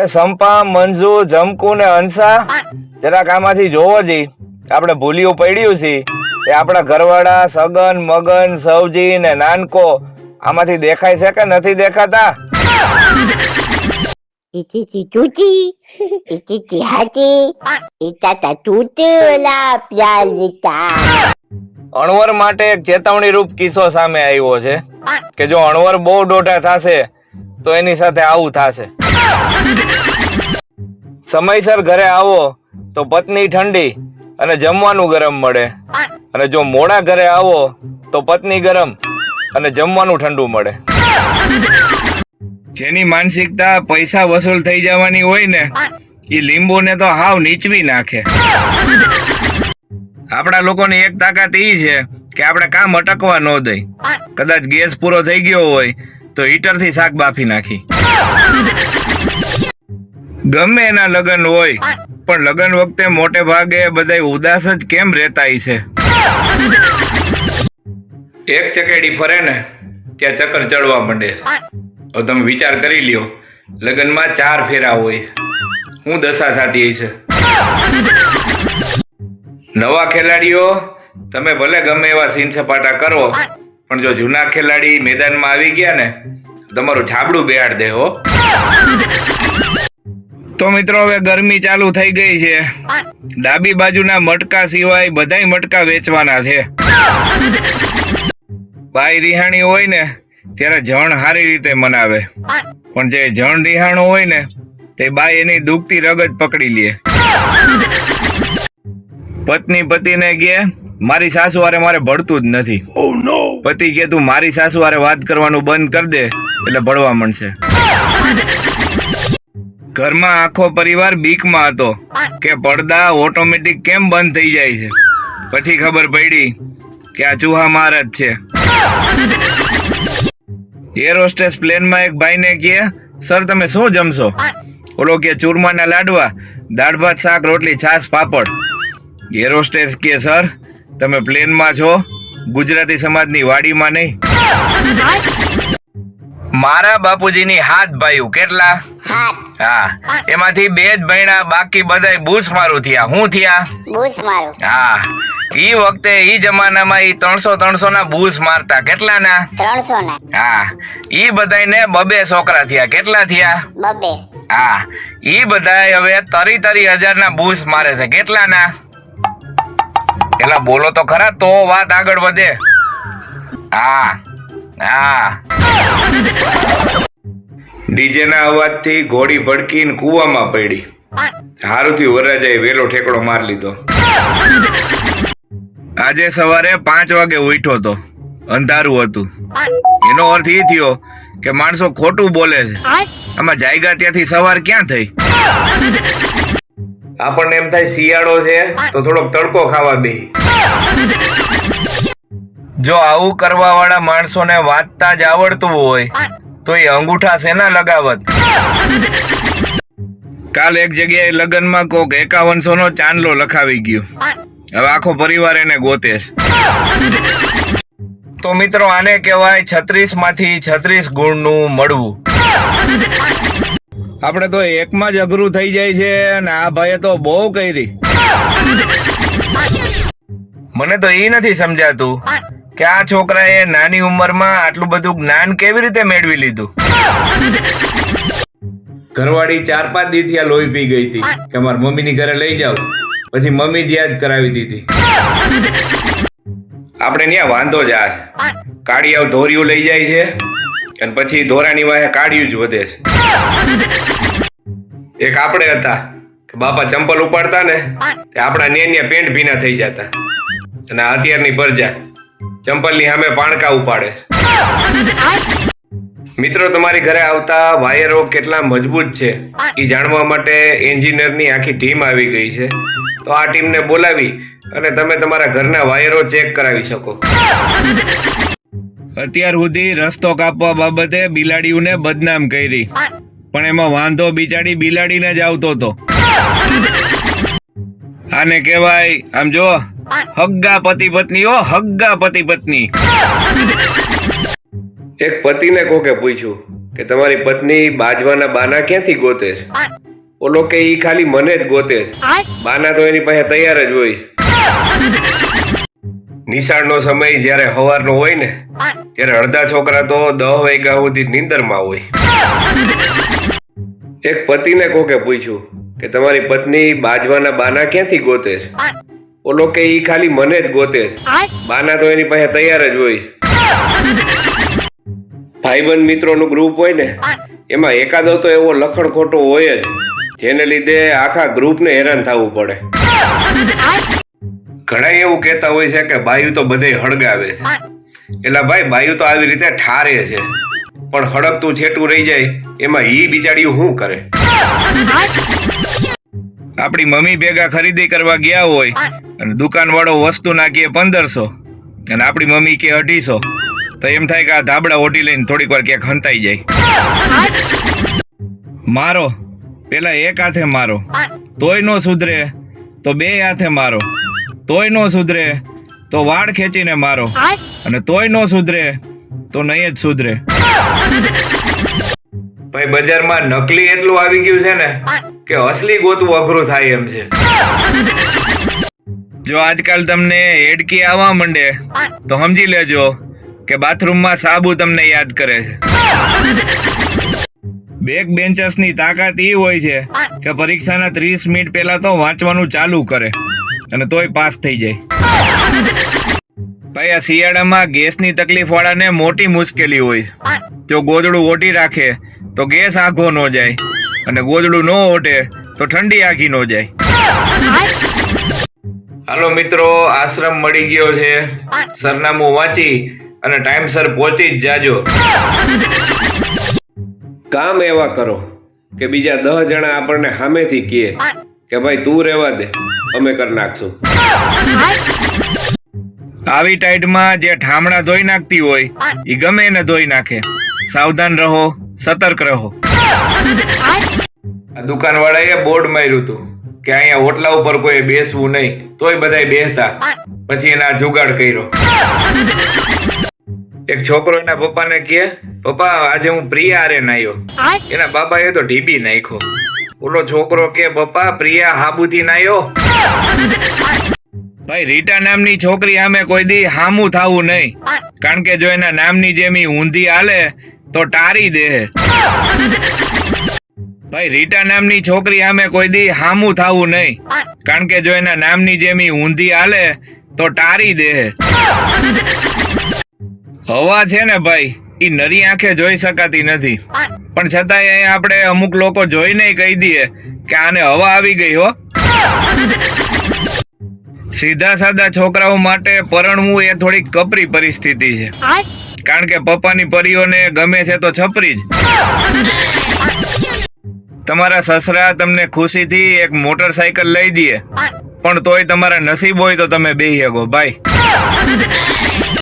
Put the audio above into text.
એ સંપા, મંજુ, જમકુ ને હંસા, જરાક આમાંથી જોવો જી. આપણે ભૂલ્યું પડ્યું છે એ આપણા ઘરવાળા સગન, મગન, સવજી ને નાનકો આમાંથી દેખાય છે કે નથી દેખાતા? Titi tutti, titi hati, tata tutela pialita. અણવર માટે એક ચેતવણી રૂપ કિસ્સો સામે આવ્યો છે કે જો અણવર બહુ દોઢા થશે તો એની સાથે આવું થશે. સમયસર ઘરે આવો તો પત્ની ઠંડી અને જમવાનું ગરમ મળે, અને જો મોડા ઘરે આવો તો પત્ની ગરમ અને જમવાનું ઠંડુ મળે. જેની માનસિકતા પૈસા વસૂલ થઈ જવાની હોય ને એ લીંબુ ને તો હાવ નીચવી નાખે. આપણા લોકોની એક તાકાત એ છે કે આપણે કામ અટકવા ન દઈ. કદાચ ગેસ પૂરો થઈ ગયો હોય તો હીટર થી શાક બાફી નાખી. ગમે એના લગ્ન હોય પણ લગ્ન વખતે મોટે ભાગે બધા ઉદાસ જ કેમ રહેતા છે? એક ચકેડી ફરે ને ત્યાં ચક્કર ચડવા માંડે. હવે તમે વિચાર કરી લ્યો, લગ્નમાં 4 ફેરા હોય, હું દશા થતી છે. નવા ખેલાડીઓ તમે ભલે ગમે એવા સીન સપાટા કરો, પણ જો જૂના ખેલાડી મેદાનમાં આવી ગયા ને તમારું છાબડું બેહાડ દે હો. તો મિત્રો હવે ગરમી ચાલુ થઈ ગઈ છે. ડાબી બાજુના મટકા સિવાય બધાય મટકા વેચવાના છે. બાઈ રિહાણી હોય ને ત્યારે જણ સારી રીતે મનાવે, પણ જે જણ રિહાણું હોય ને તે બાઈ એની દુખતી રગત પકડી લે. પત્ની પતિને કે મારી સાસુ હારે મારે ભળતું જ નથી. પતિ કે તું મારી સાસુ હારે વાત કરવાનું બંધ કરી દે એટલે ભળવા મળશે. ઘરમાં આખો પરિવાર બીકમાં હતો કે પડદા ઓટોમેટિક કેમ બંધ થઈ જાય છે. પછી ખબર પડી કે આ ચૂહા મહારાજ છે. એર હોસ્ટેસ પ્લેનમાં એક ભાઈને કહે, સર તમે શું જમશો? ઓલો કે ચૂરમાના લાડવા, દાળ ભાત, શાક, રોટલી, છાશ, પાપડ. એર હોસ્ટેસ કે સર તમે પ્લેનમાં છો, ગુજરાતી સમાજની વાડીમાં નહીં. મારા બાપુજીની 7 ભાઈઓ. કેટલા? હા, એમાંથી 2 જ ભણ્યા, બાકી બધાય બૂસ મારું થયા. હું થયા? Bus maru. હા, ઈ વખતે ઈ જમાનામાં ઈ 300 ના બૂસ મારતા. કેટલા ના? 300 na. હા, ઈ બધાયને 2 છોકરા થયા. કેટલા થયા? 2. હા, ઈ બધાય હવે 30,000 ના બૂસ મારે છે. કેટલા ના? એલા બોલો તો ખરા તો વાત આગળ વધે. હા હા. ડીજે ના અવાજથી ઘોડી ભડકીને કૂવામાં પડી. હારુથી વરરાજાએ વેલો ઠેકડો માર લીધો. આજે સવારે 5 વાગે ઉઠ્યો તો, અંધારું હતું. એનો અર્થ એ થયો કે માણસો ખોટું બોલે છે. આમાં જાયગા ત્યાંથી સવાર ક્યાં થઈ? આપણને એમ થાય શિયાળો છે તો થોડોક તડકો ખાવા બે. જો આવું કરવા વાળા માણસોને વાંચતા જ આવડતું હોય તો એ અંગૂઠા શેના લગાવત? કાલ એક જગ્યાએ લગ્નમાં કોક 5100 નો ચાંદલો લખાવી ગયો. હવે આખો પરિવાર એને ગોતે છે. તો મિત્રો આને કહેવાય 36 માંથી 36 ગુણનું મળવું. આપણે તો એકમાં જ અઘરું થઈ જાય છે અને આ ભાઈએ તો બહુ કરી. મને તો એ નથી સમજાતું કે આ છોકરાએ નાની ઉંમરમાં આટલું બધું જ્ઞાન કેવી રીતે મેળવી લીધું. ઘરવાળી 4-5 દી થયા લોહી પી ગઈ હતી કે મારા મમ્મીની ઘરે લઈ જાવ. પછી મમ્મી જ યાદ કરાવી દીધી. આપણે ત્યાં વાંધો જ આ કાળિયાઓ ધોરિયું લઈ જાય છે અને પછી ધોરાની વાહે કાળિયું જ વધે છે. એક આપણે હતા કે બાપા ચંપલ ઉપાડતા ને તે આપણા નેન્યા પેન્ટ ભીના થઈ જતા, અને અત્યારની પરજા ચંપલની સામે પાણકા ઉપાડે. મિત્રો તમારી ઘરે આવતા વાયરો કેટલા મજબૂત છે એ જાણવા માટે એન્જિનિયરની આખી ટીમ આવી ગઈ છે. તો આ ટીમને બોલાવી અને તમે તમારા ઘરના વાયરો ચેક કરાવી શકો. અત્યાર સુધી રસ્તો કાપવા બાબતે બિલાડીઓને બદનામ કરી, પણ એમાં વાંધો બિચારી બિલાડીને જ આવતો હતો. આને કહેવાય, આમ જો, હગ્ગા પતિ પત્ની. ઓ હગ્ગા પતિ પત્ની. એક પતિને કોકે પૂછ્યું કે તમારી પત્ની બાજવાના બાના ક્યાંથી ગોતે છે? ઓલો કે ઈ ખાલી મને જ ગોતે છે. બાના તો એની પાસે તૈયાર જ હોય. નિશાળનો સમય જ્યારે સવારનો હોય ને ત્યારે અડધા છોકરા તો 10 વાગ્યા સુધી નીંદરમાં હોય. એક પતિને કોકે પૂછ્યું કે તમારી પત્ની બાજવાના બાના ક્યાંથી ગોતે છે? ઓલો કે ઈ ખાલી મને જ ગોતે છે. બાના તો એની પાસે તૈયાર જ હોય. ભાઈબંધ મિત્રોનું ગ્રુપ હોય ને એમાં એકાદો તો એવો લખણ ખોટો હોય જ જેને લીધે આખા ગ્રુપને હેરાન થવું પડે. ઘણા એવું કહેતા હોય છે કે બાયું તો બધે હળગાવે છે. એટલે ભાઈ બાયું તો આવી રીતે ઠારે છે, પણ હળગતું છેટું રહી જાય એમાં ઈ બિચારીઓ શું કરે? આપણી મમ્મી ભેગા ખરીદી કરવા ગયા હોય અને દુકાનવાળો વસ્તુ નાખીએ 1500 અને આપણી મમ્મી કે 250, તો એમ થાય કે આ ધાબળા ઓઢી લઈને થોડીક વાર ક્યાંક હંતાઈ જાય. મારો પેલા એક હાથે મારો તોય નો સુધરે તો 2 હાથે મારો, તોય નો સુધરે તો વાળ ખેંચીને મારો, અને તોય નો સુધરે તો નહીં જ સુધરે. ભાઈ બજારમાં નકલી એટલું આવી ગયું છે ને કે અસલી ગોતવું અઘરું થાય એમ છે. જો આજકાલ તમને હેડકી આવવા માંડે તો સમજી લેજો કે બાથરૂમમાં સાબુ તમને યાદ કરે છે. બેક બેન્ચર્સની તાકાત એ હોય છે કે પરીક્ષાના 30 મિનિટ પહેલા તો વાંચવાનું ચાલુ કરે અને તોય પાસ થઈ જાય. ભાઈ આ શિયાળામાં ગેસની તકલીફ વાળાને મોટી મુશ્કેલી હોય. જો ગોદડું ઓઢી રાખે તો ગેસ આઘો ન જાય, અને ગોદડું ન ઓઢે તો ઠંડી આઘી ન જાય. હાલો મિત્રો, આશ્રમ મળી ગયો છે. સરનામું વાંચી અને ટાઈમસર પહોંચી જ જાજો. કામ એવા કરો કે બીજા 10 જણા આપણને સામેથી કહે કે ભાઈ તું રહેવા દે, અમે કરી નાખશું. આવી ટાઈટમાં જે ઠામણા ધોઈ નાખતી હોય એ ગમે એને ધોઈ નાખે. સાવધાન રહો, સતર્ક રહો. આ દુકાનવાળાએ બોર્ડ માર્યું હતું કે અહીંયા ઓટલા ઉપર કોઈ બેસવું નહીં, તોય બધાય બેસતા. પછી એના જુગાડ કર્યો. એક છોકરો એના પપ્પાને કહે, પપ્પા આજે હું પ્રિયા હારે નાયો. એના બાબાએ તો ઢીબી નાખ્યો. ઓલો છોકરો કે, પપ્પા પ્રિયા હાબુથી નાયો. ભાઈ રીટા નામની છોકરી સામે કોઈ દી હામું થાવું નહીં, કારણ કે જો એના નામની જેમ ઈ ઊંધી હાલે તો ટારી દે. ભાઈ રીટા નામની છોકરી સામે કોઈ દી હામું થાવું નહીં, કારણ કે જો એના નામની જેમ ઈ ઊંધી હાલે તો ટારી દે. હવા છે ને ભાઈ ઈ નરી આંખે જોઈ શકાતી નથી, પણ છતાંય અહીંયા આપણે અમુક લોકો જોઈને કહી દઈએ કે આને હવા આવી ગઈ હો. સીધા સાદા છોકરાઓ માટે પરણવું એ થોડીક કપરી પરિસ્થિતિ છે, કારણ કે પપ્પાની પરીઓને ગમે છે તો છપરી જ. તમારા સસરા તમને ખુશીથી એક મોટરસાયકલ લઈ દે, પણ તોય તમારા નસીબ હોય તો તમે બેહી શકો ભાઈ.